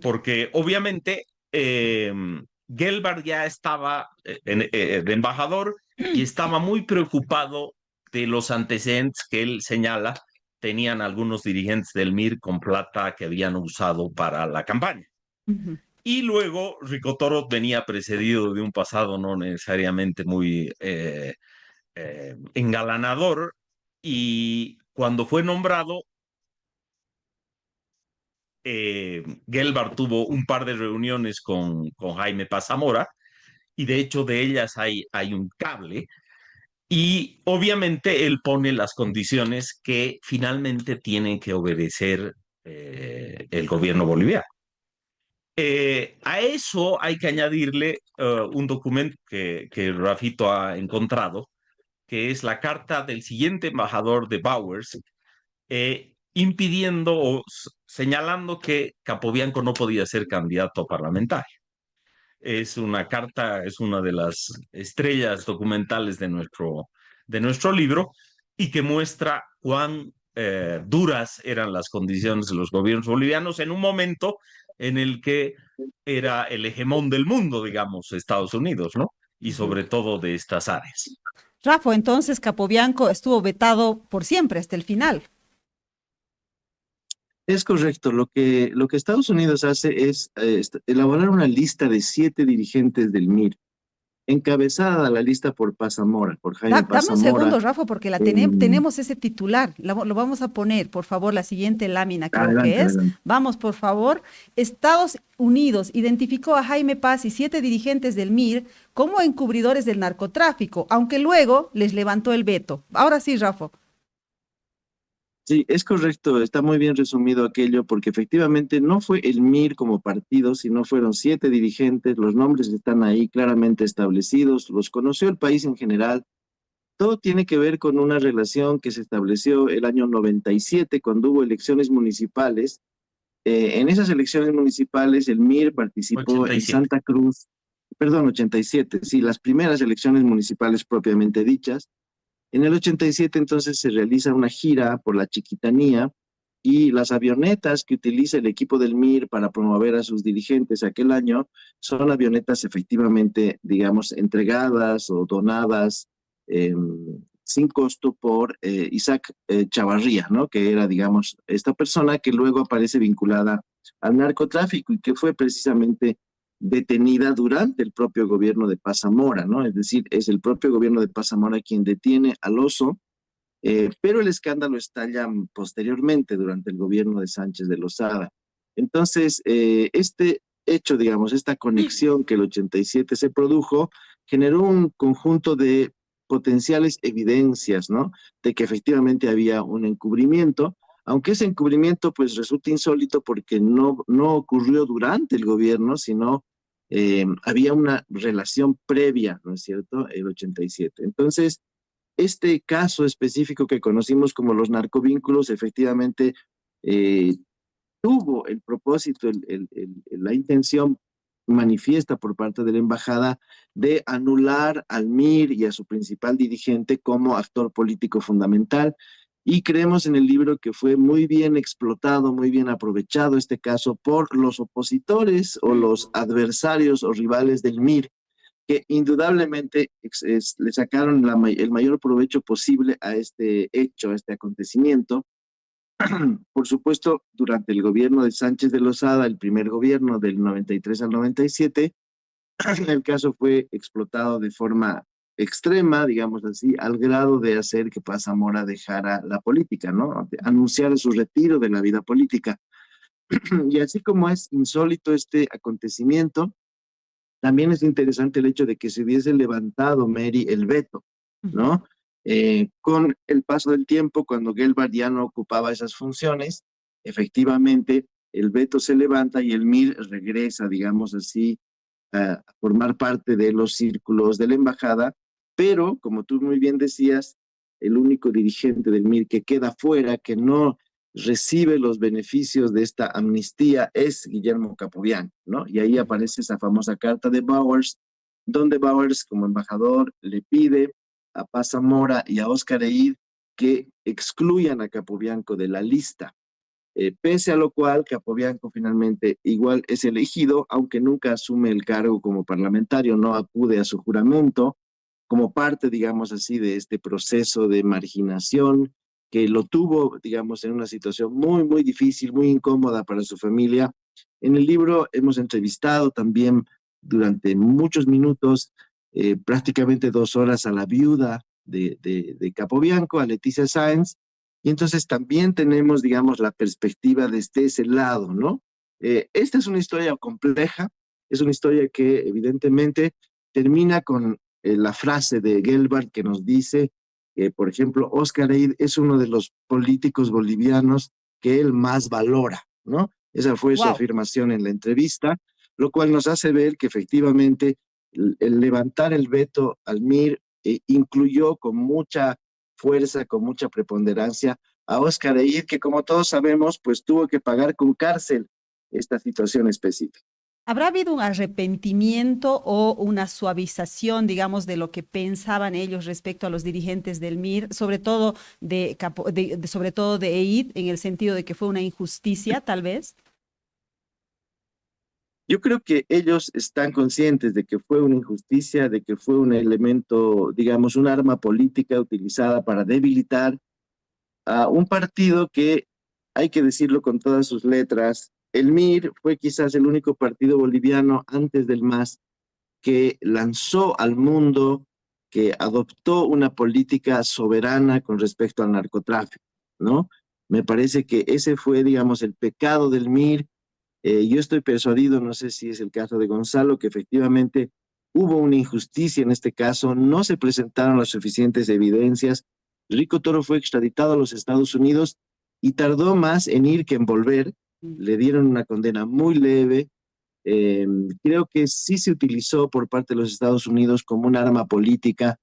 Porque obviamente Gelbart ya estaba de embajador y estaba muy preocupado de los antecedentes que él señala tenían algunos dirigentes del MIR con plata que habían usado para la campaña. Y luego Rico Toro venía precedido de un pasado no necesariamente muy engalanador, y cuando fue nombrado, Gelbart tuvo un par de reuniones con Jaime Paz Zamora, y de hecho de ellas hay un cable, y obviamente él pone las condiciones que finalmente tiene que obedecer el gobierno boliviano. A eso hay que añadirle un documento que Rafito ha encontrado, que es la carta del siguiente embajador de Bowers, impidiendo o señalando que Capobianco no podía ser candidato parlamentario. Es una carta, es una de las estrellas documentales de nuestro libro, y que muestra cuán duras eran las condiciones de los gobiernos bolivianos en un momento en el que era el hegemón del mundo, digamos, Estados Unidos, ¿no? Y sobre todo de estas áreas. Rafa, entonces Capobianco estuvo vetado por siempre hasta el final. Es correcto. Lo que Estados Unidos hace es elaborar una lista de 7 dirigentes del MIR, encabezada la lista por Paz Zamora, por Jaime Paz Dame un Zamora. segundo, Rafa, porque tenemos ese titular. Lo vamos a poner, por favor, la siguiente lámina, creo Adelante, que es. adelante. Vamos, por favor. Estados Unidos identificó a Jaime Paz y 7 dirigentes del MIR como encubridores del narcotráfico, aunque luego les levantó el veto. Ahora sí, Rafa. Sí, es correcto, está muy bien resumido aquello, porque efectivamente no fue el MIR como partido, sino fueron 7 dirigentes, los nombres están ahí claramente establecidos, los conoció el país en general. Todo tiene que ver con una relación que se estableció el año 97, cuando hubo elecciones municipales. En esas elecciones municipales el MIR participó 87. en Santa Cruz, perdón, 87, sí, las primeras elecciones municipales propiamente dichas. En el 87 entonces se realiza una gira por la Chiquitanía y las avionetas que utiliza el equipo del MIR para promover a sus dirigentes aquel año son avionetas efectivamente, digamos, entregadas o donadas eh, sin costo por Isaac Chavarría, ¿no? Que era, digamos, esta persona que luego aparece vinculada al narcotráfico y que fue precisamente detenida durante el propio gobierno de Paz Zamora, ¿no? Es decir, es el propio gobierno de Paz Zamora quien detiene al oso, pero el escándalo estalla posteriormente durante el gobierno de Sánchez de Lozada. Entonces, este hecho, digamos, esta conexión que el 87 se produjo, generó un conjunto de potenciales evidencias, ¿no? De que efectivamente había un encubrimiento, aunque ese encubrimiento pues resulta insólito porque no ocurrió durante el gobierno, sino había una relación previa, ¿no es cierto?, el 87. Entonces, este caso específico que conocimos como los narcovínculos, efectivamente eh, tuvo el propósito, la intención manifiesta por parte de la embajada de anular al MIR y a su principal dirigente como actor político fundamental. Y creemos en el libro que fue muy bien explotado, muy bien aprovechado este caso por los opositores o los adversarios o rivales del MIR, que indudablemente le sacaron el mayor provecho posible a este hecho, a este acontecimiento. Por supuesto, durante el gobierno de Sánchez de Lozada, el primer gobierno del 93 al 97, el caso fue explotado de forma extrema, digamos así, al grado de hacer que Paz Zamora dejara la política, ¿no? De anunciar su retiro de la vida política. Y así como es insólito este acontecimiento, también es interesante el hecho de que se hubiese levantado, Mary, el veto, ¿no? Con el paso del tiempo, cuando Gelbard ya no ocupaba esas funciones, efectivamente el veto se levanta y el MIR regresa, digamos así, a formar parte de los círculos de la embajada, pero como tú muy bien decías, el único dirigente del MIR que queda fuera, que no recibe los beneficios de esta amnistía, es Guillermo Capobianco, ¿no? Y ahí aparece esa famosa carta de Bowers, donde Bowers, como embajador, le pide a Paz Zamora y a Óscar Eid que excluyan a Capobianco de la lista. Pese a lo cual, Capobianco finalmente igual es elegido, aunque nunca asume el cargo como parlamentario, no acude a su juramento, como parte, digamos así, de este proceso de marginación que lo tuvo, digamos, en una situación muy, muy difícil, muy incómoda para su familia. En el libro hemos entrevistado también durante muchos minutos, prácticamente 2 horas, a la viuda de Capobianco, a Leticia Sáenz, y entonces también tenemos, digamos, la perspectiva desde ese lado, ¿no? Esta es una historia compleja, es una historia que evidentemente termina con la frase de Gelbard que nos dice que, por ejemplo, Óscar Eid es uno de los políticos bolivianos que él más valora, ¿no? Esa fue su afirmación en la entrevista, lo cual nos hace ver que efectivamente el levantar el veto al MIR incluyó con mucha fuerza, con mucha preponderancia a Óscar Eid, que como todos sabemos, pues tuvo que pagar con cárcel esta situación específica. ¿Habrá habido un arrepentimiento o una suavización, digamos, de lo que pensaban ellos respecto a los dirigentes del MIR, sobre todo sobre todo de Eid, en el sentido de que fue una injusticia, tal vez? Yo creo que ellos están conscientes de que fue una injusticia, de que fue un elemento, digamos, un arma política utilizada para debilitar a un partido que, hay que decirlo con todas sus letras, el MIR fue quizás el único partido boliviano antes del MAS que lanzó al mundo, que adoptó una política soberana con respecto al narcotráfico, ¿no? Me parece que ese fue, digamos, el pecado del MIR. Yo estoy persuadido, no sé si es el caso de Gonzalo, que efectivamente hubo una injusticia en este caso, no se presentaron las suficientes evidencias. Rico Toro fue extraditado a los Estados Unidos y tardó más en ir que en volver. Le dieron una condena muy leve. Creo que sí se utilizó por parte de los Estados Unidos como un arma política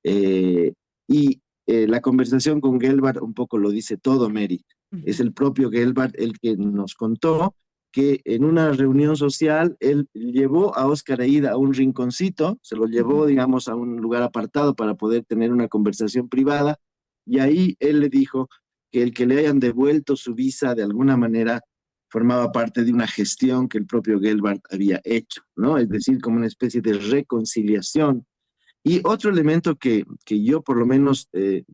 y la conversación con Gelbard un poco lo dice todo, Mary. Es el propio Gelbard el que nos contó que en una reunión social él llevó a Óscar Eid a un rinconcito, se lo llevó, digamos, a un lugar apartado para poder tener una conversación privada, y ahí él le dijo que el que le hayan devuelto su visa de alguna manera formaba parte de una gestión que el propio Gelbart había hecho, ¿no? Es decir, como una especie de reconciliación. Y otro elemento que yo por lo menos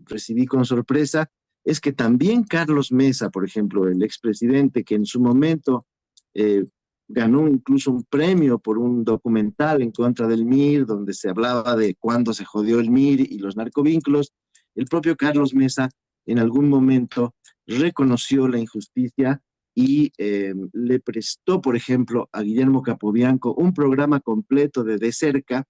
recibí con sorpresa es que también Carlos Mesa, por ejemplo, el expresidente que en su momento eh, ganó incluso un premio por un documental en contra del MIR, donde se hablaba de cuándo se jodió el MIR y los narcovínculos, el propio Carlos Mesa en algún momento reconoció la injusticia y le prestó, por ejemplo, a Guillermo Capobianco un programa completo de cerca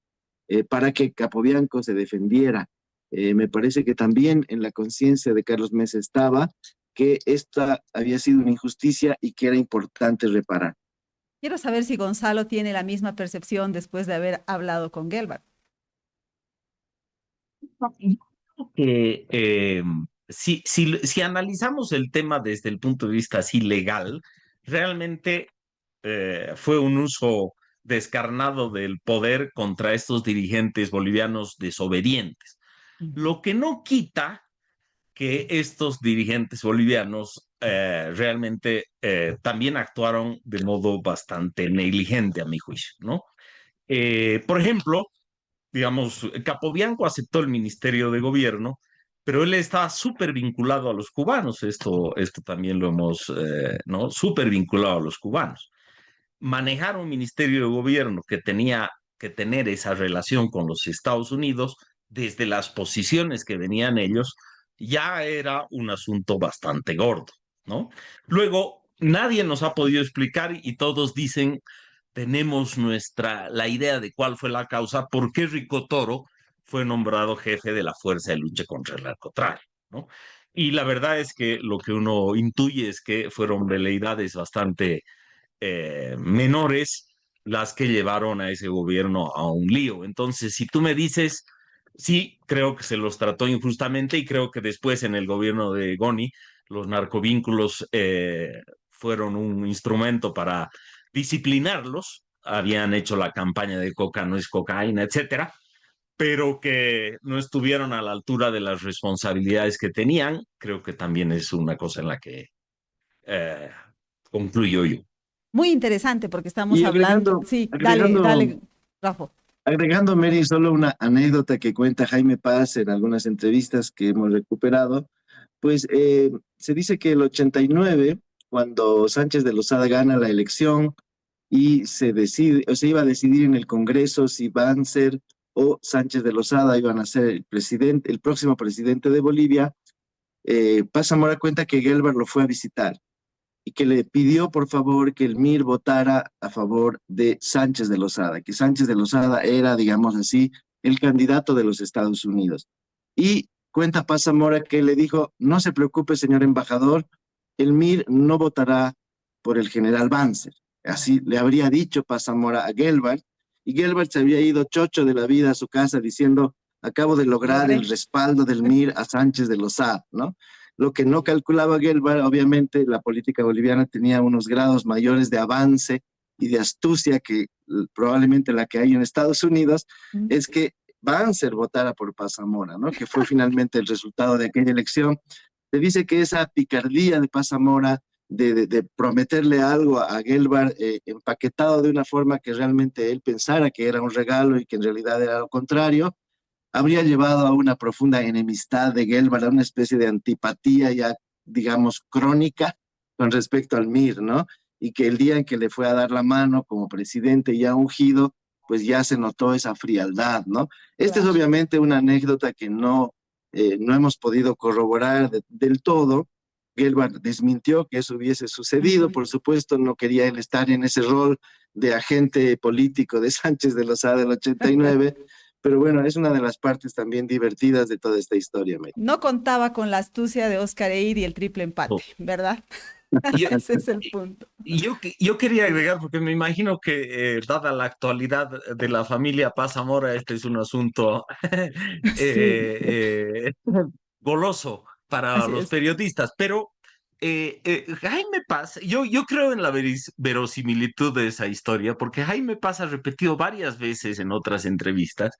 para que Capobianco se defendiera. Me parece que también en la conciencia de Carlos Mesa estaba que esta había sido una injusticia y que era importante reparar. Quiero saber si Gonzalo tiene la misma percepción después de haber hablado con Gelbart. Que si analizamos el tema desde el punto de vista así legal, realmente fue un uso descarnado del poder contra estos dirigentes bolivianos desobedientes. Lo que no quita que estos dirigentes bolivianos realmente también actuaron de modo bastante negligente, a mi juicio, ¿no? Por ejemplo, digamos, Capobianco aceptó el Ministerio de Gobierno, pero él estaba súper vinculado a los cubanos. Esto también lo hemos, ¿no? Súper vinculado a los cubanos. Manejar un Ministerio de Gobierno que tenía que tener esa relación con los Estados Unidos desde las posiciones que venían ellos, ya era un asunto bastante gordo, ¿no? Luego, nadie nos ha podido explicar y todos dicen tenemos la idea de cuál fue la causa, por qué Rico Toro fue nombrado jefe de la Fuerza de Lucha contra el Narcotráfico, ¿no? Y la verdad es que lo que uno intuye es que fueron veleidades bastante menores las que llevaron a ese gobierno a un lío. Entonces, si tú me dices, sí, creo que se los trató injustamente y creo que después en el gobierno de Goni los narcovínculos fueron un instrumento para disciplinarlos, habían hecho la campaña de coca no es cocaína, etcétera, pero que no estuvieron a la altura de las responsabilidades que tenían, creo que también es una cosa en la que eh, concluyo yo. Muy interesante porque estamos Y hablando. Sí, dale, dale, Rafa. agregando, Mary, solo una anécdota que cuenta Jaime Paz en algunas entrevistas que hemos recuperado, pues se dice que el 89, cuando Sánchez de Lozada gana la elección y se decide, o se iba a decidir en el Congreso si Banzer o Sánchez de Lozada iban a ser el presidente, el próximo presidente de Bolivia, Paz Zamora cuenta que Gelbart lo fue a visitar y que le pidió por favor que el MIR votara a favor de Sánchez de Lozada, que Sánchez de Lozada era, digamos así, el candidato de los Estados Unidos. Y cuenta Paz Zamora que le dijo, no se preocupe, señor embajador, el MIR no votará por el general Banzer. Así le habría dicho Paz Zamora a Gelbart, y Gelbart se había ido chocho de la vida a su casa diciendo, acabo de lograr el respaldo del MIR a Sánchez de Lozada, ¿no? Lo que no calculaba Gelbart, obviamente, la política boliviana tenía unos grados mayores de avance y de astucia que probablemente la que hay en Estados Unidos, es que Banzer votara por Paz Zamora, ¿no? Que fue finalmente el resultado de aquella elección. Se dice que esa picardía de Paz Zamora de prometerle algo a Gelbart empaquetado de una forma que realmente él pensara que era un regalo y que en realidad era lo contrario, habría llevado a una profunda enemistad de Gelbart, a una especie de antipatía ya, digamos, crónica con respecto al MIR, ¿no? Y que el día en que le fue a dar la mano como presidente ya ungido, pues ya se notó esa frialdad, ¿no? Esta es obviamente una anécdota que no hemos podido corroborar del todo. Gelbart desmintió que eso hubiese sucedido, por supuesto no quería él estar en ese rol de agente político de Sánchez de Lozada del 89, pero bueno, es una de las partes también divertidas de toda esta historia. No contaba con la astucia de Óscar Eid y el triple empate, ¿verdad? Ese es el punto. Y yo quería agregar, porque me imagino que dada la actualidad de la familia Paz Zamora, este es un asunto goloso para Así los es. periodistas, pero Jaime Paz, yo creo en la verosimilitud de esa historia, porque Jaime Paz ha repetido varias veces en otras entrevistas,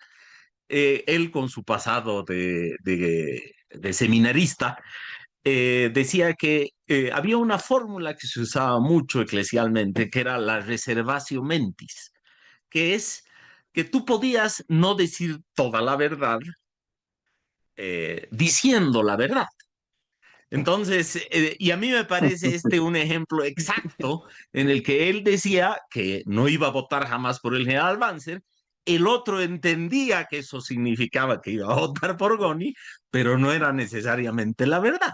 él con su pasado de seminarista, decía que había una fórmula que se usaba mucho eclesialmente, que era la reservatio mentis, que es que tú podías no decir toda la verdad diciendo la verdad. Entonces, y a mí me parece este un ejemplo exacto en el que él decía que no iba a votar jamás por el general Banzer, el otro entendía que eso significaba que iba a votar por Goni, pero no era necesariamente la verdad.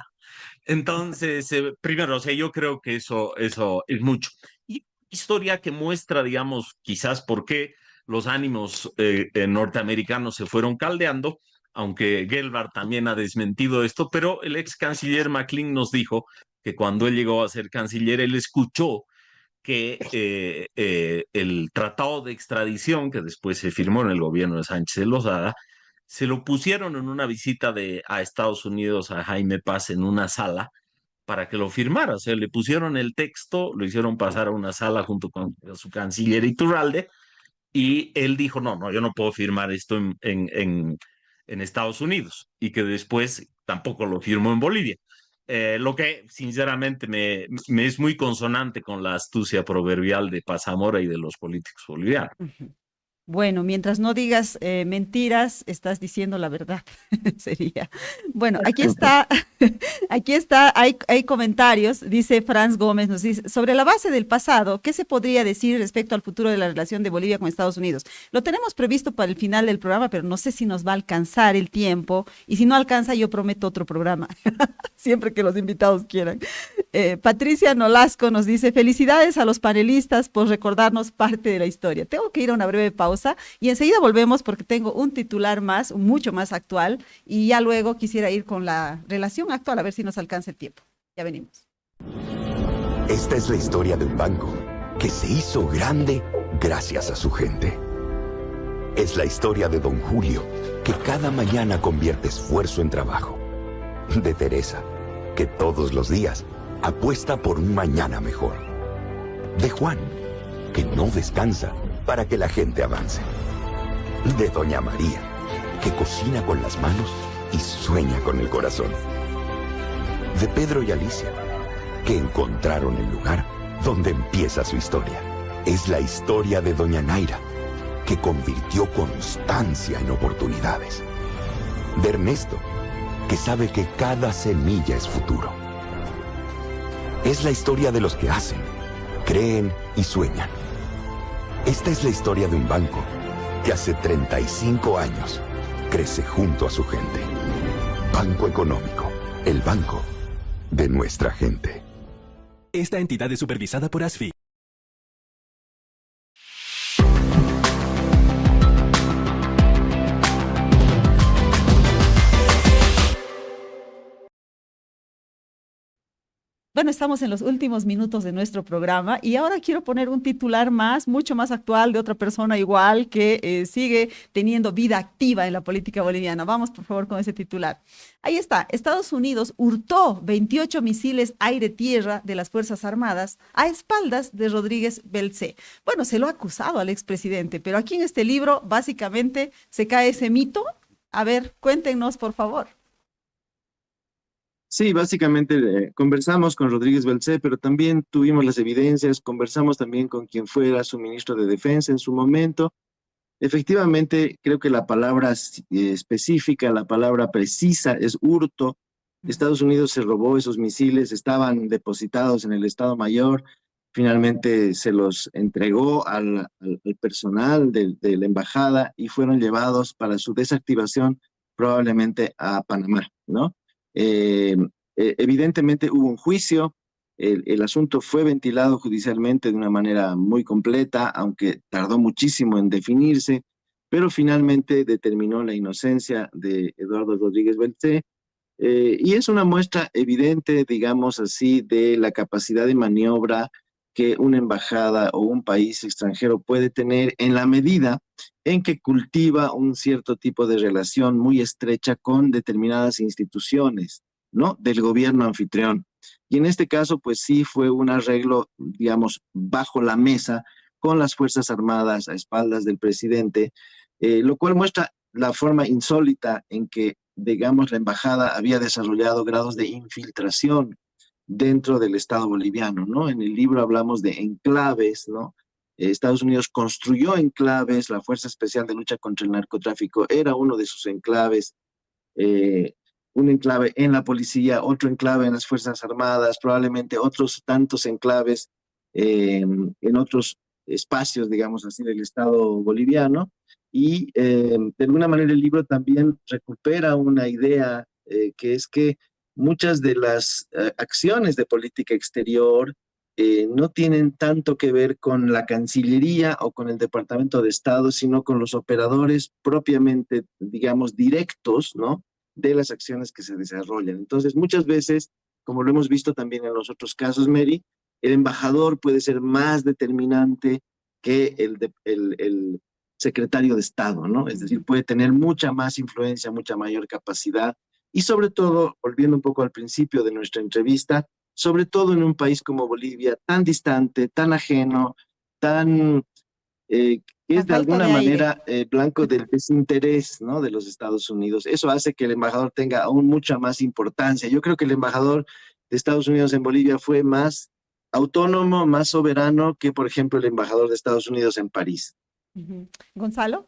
Entonces, primero, o sea, yo creo que eso es mucho. Y historia que muestra, digamos, quizás por qué los ánimos norteamericanos se fueron caldeando, aunque Gelbart también ha desmentido esto, pero el ex canciller Maclean nos dijo que cuando él llegó a ser canciller, él escuchó que el tratado de extradición, que después se firmó en el gobierno de Sánchez de Lozada, se lo pusieron en una visita a Estados Unidos a Jaime Paz en una sala para que lo firmara. O sea, le pusieron el texto, lo hicieron pasar a una sala junto con su canciller Iturralde, y él dijo, no, no, yo no puedo firmar esto en Estados Unidos, y que después tampoco lo firmó en Bolivia. Lo que sinceramente me es muy consonante con la astucia proverbial de Paz Zamora y de los políticos bolivianos. Bueno, mientras no digas mentiras, estás diciendo la verdad, sería. Bueno, aquí está, hay comentarios, dice Franz Gómez, nos dice, sobre la base del pasado, ¿qué se podría decir respecto al futuro de la relación de Bolivia con Estados Unidos? Lo tenemos previsto para el final del programa, pero no sé si nos va a alcanzar el tiempo, y si no alcanza, yo prometo otro programa, siempre que los invitados quieran. Patricia Nolasco nos dice, felicidades a los panelistas por recordarnos parte de la historia. Tengo que ir a una breve pausa y enseguida volvemos porque tengo un titular más, mucho más actual, y ya luego quisiera ir con la relación actual a ver si nos alcanza el tiempo. Ya venimos. Esta es la historia de un banco que se hizo grande gracias a su gente. Es la historia de Don Julio, que cada mañana convierte esfuerzo en trabajo. De Teresa, que todos los días apuesta por un mañana mejor. De Juan, que no descansa para que la gente avance. De Doña María, que cocina con las manos y sueña con el corazón. De Pedro y Alicia, que encontraron el lugar donde empieza su historia. Es la historia de Doña Naira, que convirtió constancia en oportunidades. De Ernesto, que sabe que cada semilla es futuro. Es la historia de los que hacen, creen y sueñan. Esta es la historia de un banco que hace 35 años crece junto a su gente. Banco Económico, el banco de nuestra gente. Esta entidad es supervisada por ASFI. Bueno, estamos en los últimos minutos de nuestro programa y ahora quiero poner un titular más, mucho más actual, de otra persona igual que sigue teniendo vida activa en la política boliviana. Vamos, por favor, con ese titular. Ahí está. Estados Unidos hurtó 28 misiles aire-tierra de las Fuerzas Armadas a espaldas de Rodríguez Belcé. Bueno, se lo ha acusado al expresidente, pero aquí en este libro básicamente se cae ese mito. A ver, cuéntenos, por favor. Sí, básicamente conversamos con Rodríguez Belcé, pero también tuvimos las evidencias, conversamos también con quien fuera su ministro de Defensa en su momento. Efectivamente, creo que la palabra específica, la palabra precisa es hurto. Estados Unidos se robó esos misiles, estaban depositados en el Estado Mayor, finalmente se los entregó al personal de la embajada y fueron llevados para su desactivación probablemente a Panamá, ¿no? Evidentemente hubo un juicio, el asunto fue ventilado judicialmente de una manera muy completa, aunque tardó muchísimo en definirse, pero finalmente determinó la inocencia de Eduardo Rodríguez Belcé, y es una muestra evidente, digamos así, de la capacidad de maniobra que una embajada o un país extranjero puede tener en la medida en que cultiva un cierto tipo de relación muy estrecha con determinadas instituciones, ¿no? Del gobierno anfitrión. Y en este caso, pues sí fue un arreglo, digamos, bajo la mesa con las Fuerzas Armadas a espaldas del presidente, lo cual muestra la forma insólita en que, digamos, la embajada había desarrollado grados de infiltración dentro del Estado boliviano, ¿no? En el libro hablamos de enclaves, ¿no? Estados Unidos construyó enclaves, la Fuerza Especial de Lucha contra el Narcotráfico era uno de sus enclaves, eh, un enclave en la policía, otro enclave en las Fuerzas Armadas, probablemente otros tantos enclaves en otros espacios, digamos así, del Estado boliviano. Y de alguna manera el libro también recupera una idea que es que muchas de las acciones de política exterior no tienen tanto que ver con la Cancillería o con el Departamento de Estado, sino con los operadores propiamente, digamos, directos, ¿no? De las acciones que se desarrollan. Entonces, muchas veces, como lo hemos visto también en los otros casos, Mary, el embajador puede ser más determinante que el secretario de Estado, ¿no? Es decir, puede tener mucha más influencia, mucha mayor capacidad y sobre todo, volviendo un poco al principio de nuestra entrevista, sobre todo en un país como Bolivia, tan distante, tan ajeno, tan que La es de falta alguna de aire. manera blanco del desinterés, ¿no? De los Estados Unidos. Eso hace que el embajador tenga aún mucha más importancia. Yo creo que el embajador de Estados Unidos en Bolivia fue más autónomo, más soberano que, por ejemplo, el embajador de Estados Unidos en París. Ujú. Gonzalo.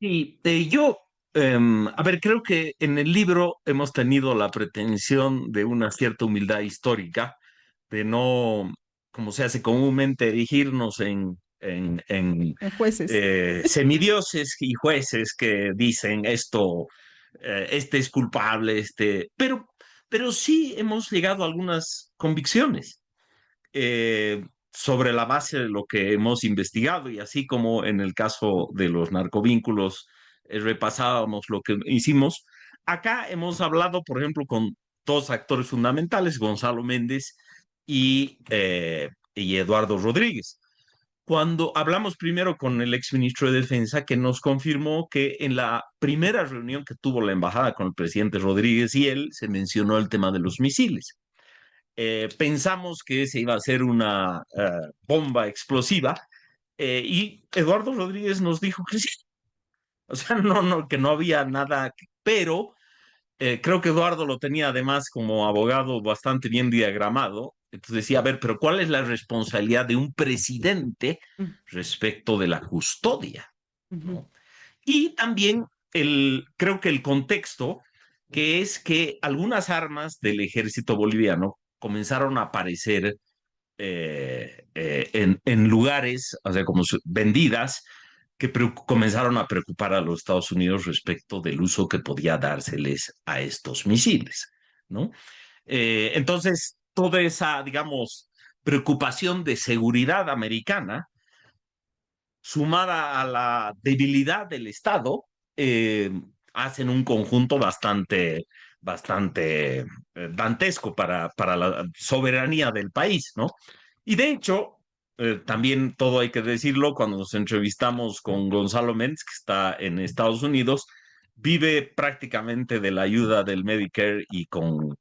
Y yo, a ver, creo que en el libro hemos tenido la pretensión de una cierta humildad histórica, de no, como se hace comúnmente, erigirnos en Jueces. semidioses y jueces que dicen esto, este es culpable, pero sí hemos llegado a algunas convicciones sobre la base de lo que hemos investigado y así como en el caso de los narcovínculos repasábamos lo que hicimos, acá hemos hablado, por ejemplo, con dos actores fundamentales, Gonzalo Méndez y Eduardo Rodríguez. Cuando hablamos primero con el exministro de Defensa, que nos confirmó que en la primera reunión que tuvo la embajada con el presidente Rodríguez y él, se mencionó el tema de los misiles. Pensamos que ese iba a ser una bomba explosiva y Eduardo Rodríguez nos dijo que sí, o sea, que no había nada, pero creo que Eduardo lo tenía además como abogado bastante bien diagramado, entonces decía, a ver, pero ¿cuál es la responsabilidad de un presidente Mm, respecto de la custodia? ujú, ¿No? Y también creo que el contexto, que es que algunas armas del ejército boliviano comenzaron a aparecer en lugares, o sea, como vendidas, que comenzaron a preocupar a los Estados Unidos respecto del uso que podía dárseles a estos misiles, ¿no? Entonces, toda esa, digamos, preocupación de seguridad americana sumada a la debilidad del Estado, eh, hacen un conjunto bastante dantesco para la soberanía del país, ¿no? Y de hecho, también todo hay que decirlo, cuando nos entrevistamos con Gonzalo Méndez, que está en Estados Unidos, vive prácticamente de la ayuda del Medicare y con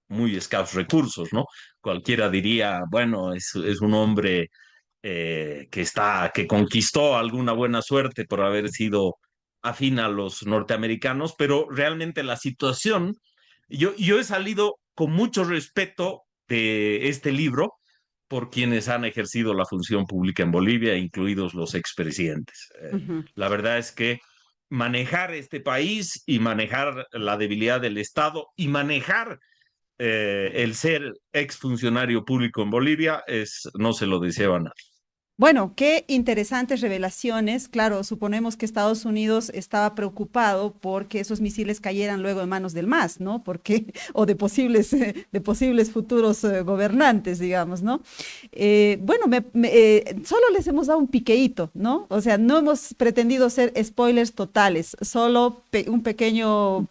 muy escasos recursos, ¿no? Cualquiera diría, bueno, es un hombre que conquistó alguna buena suerte por haber sido afín a los norteamericanos, pero realmente la situación, yo he salido con mucho respeto de este libro por quienes han ejercido la función pública en Bolivia, incluidos los expresidentes. ujú. La verdad es que manejar este país y manejar la debilidad del Estado y manejar el ser exfuncionario público en Bolivia no se lo deseo a nadie. Bueno, qué interesantes revelaciones. Claro, suponemos que Estados Unidos estaba preocupado porque esos misiles cayeran luego en manos del MAS, ¿no? Porque, o de posibles futuros gobernantes, digamos, ¿no? Bueno, solo les hemos dado un piqueíto, ¿no? O sea, no hemos pretendido ser spoilers totales, solo un pequeño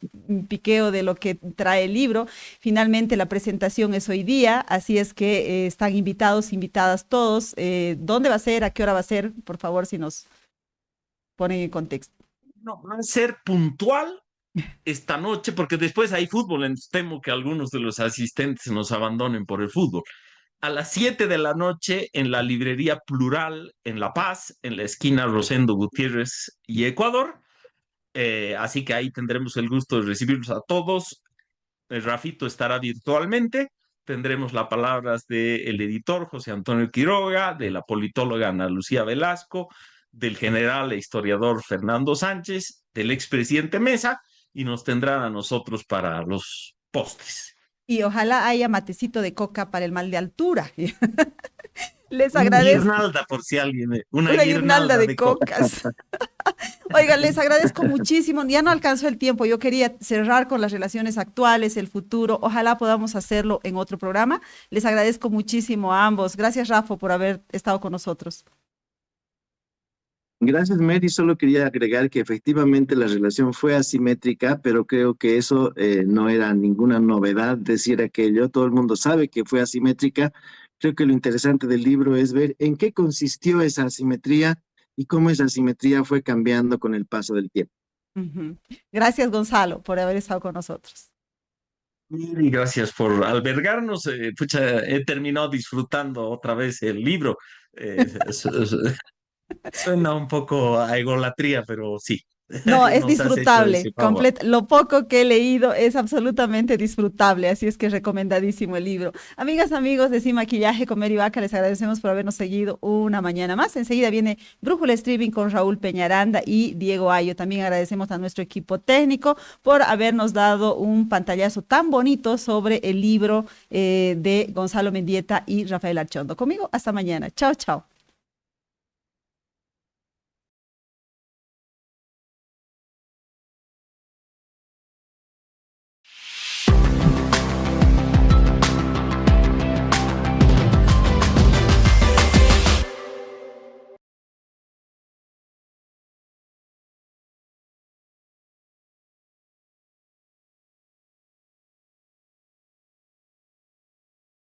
piqueo de lo que trae el libro. Finalmente, la presentación es hoy día, así es que están invitados, invitadas todos. ¿Dónde va a ser? ¿A qué hora va a ser? Por favor, si nos ponen en contexto. No, va a ser puntual esta noche, porque después hay fútbol, entonces temo que algunos de los asistentes nos abandonen por el fútbol. A las 7 de la noche en la librería Plural en La Paz, en la esquina Rosendo Gutiérrez y Ecuador. Así que ahí tendremos el gusto de recibirlos a todos. Rafito estará virtualmente. Tendremos las palabras del editor José Antonio Quiroga, de la politóloga Ana Lucía Velasco, del general e historiador Fernando Sánchez, del expresidente Mesa, y nos tendrán a nosotros para los postres. Y ojalá haya matecito de coca para el mal de altura. Les Una agradezco. guirnalda, por si alguien, Una guirnalda de cocas. Oigan, les agradezco muchísimo. Ya no alcanzó el tiempo. Yo quería cerrar con las relaciones actuales, el futuro. Ojalá podamos hacerlo en otro programa. Les agradezco muchísimo a ambos. Gracias, Rafa, por haber estado con nosotros. Gracias, Mary. Solo quería agregar que efectivamente la relación fue asimétrica, pero creo que eso no era ninguna novedad decir aquello. Todo el mundo sabe que fue asimétrica. Creo que lo interesante del libro es ver en qué consistió esa asimetría y cómo esa asimetría fue cambiando con el paso del tiempo. Gracias, Gonzalo, por haber estado con nosotros. Y gracias por albergarnos. Pucha, he terminado disfrutando otra vez el libro. Suena un poco a egolatría, pero sí. No, es Nos has hecho ese disfrutable. favor. Lo poco que he leído es absolutamente disfrutable, así es que recomendadísimo el libro. Amigas, amigos de Sin Maquillaje con Mary Vaca, les agradecemos por habernos seguido una mañana más. Enseguida viene Brújula Streaming con Raúl Peñaranda y Diego Ayo. También agradecemos a nuestro equipo técnico por habernos dado un pantallazo tan bonito sobre el libro de Gonzalo Mendieta y Rafael Archondo. Conmigo, hasta mañana. Chao, chao.